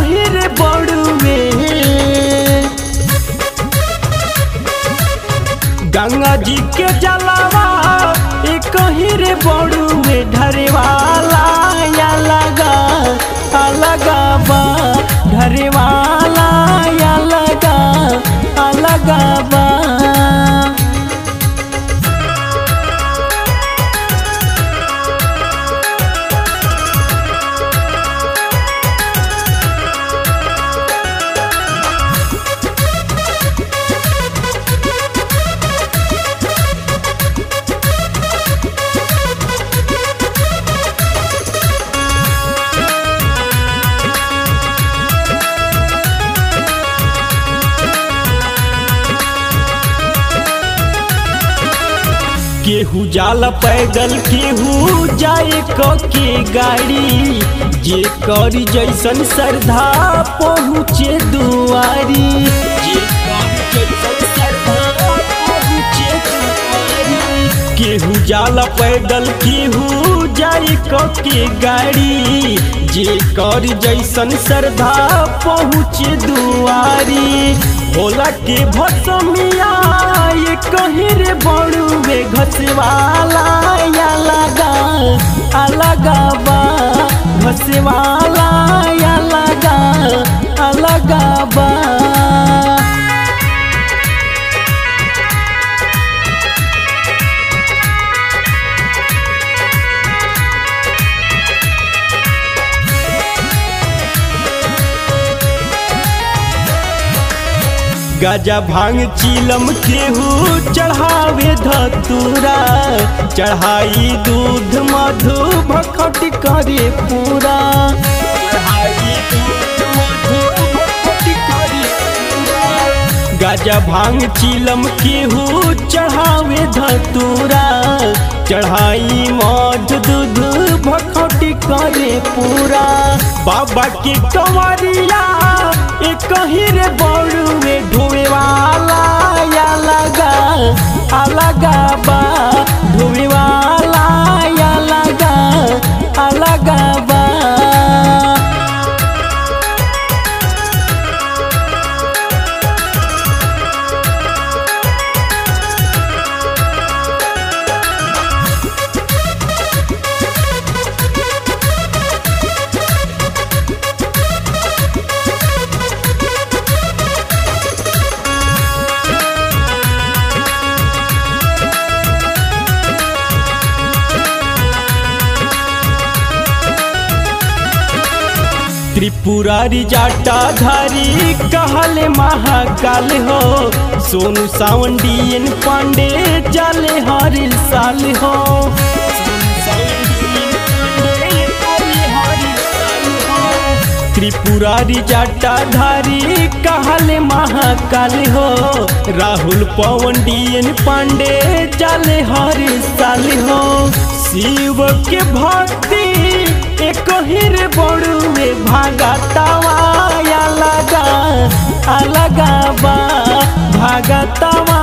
ही रे बड़ुए। गंगा जी के जलावा एक ही रे बड़ुए। ढरे वाला या लगा अलगा बा। ढरे वाला या लगा अलगा बा। केहू जाला पैदल केहू जाए के गाड़ी। जे करी जैसन श्रद्धा पहुँचे दुआरी। जे करी जैसन श्रद्धा पहुँचे दुआरी। केहू जाला पैदल केहू जाए के गाड़ी। जे करी जैसन श्रद्धा पहुँचे दुआरी। भोला के भसमिया ये कहीं रे बड़ुए। घसवाला या लगा अलगा बा। घसवाला या लगा अलगा बा। गाजा भांग चीलम केहू चढ़ावे धतूरा। चढ़ाई दूध मधु भखटी करे पूरा। चढ़ाई दूध मधु भखटी करे पूरा। गाजा भांग चीलम केहू चढ़ावे धतूरा। चढ़ाई मध दूध भखटी करे पूरा। बाबा के कंवरिया एक ही रे बड़ुए। ढोवे वाला या लगा अलगा बा। ढोवे वाला या लगा अलगा बा। त्रिपुरारी जाटाधारी कहले महाकाल हो। सोनू सावंडियन पांडे जाले हर साल हो। त्रिपुरारी जाटाधारी कहले महाकाल हो। राहुल पवंडियन पांडे जाले हर साल हो। शिव के भक्ति एक ही रे बड़ुए। भागतवा या लगा अलगा बा। भागतवा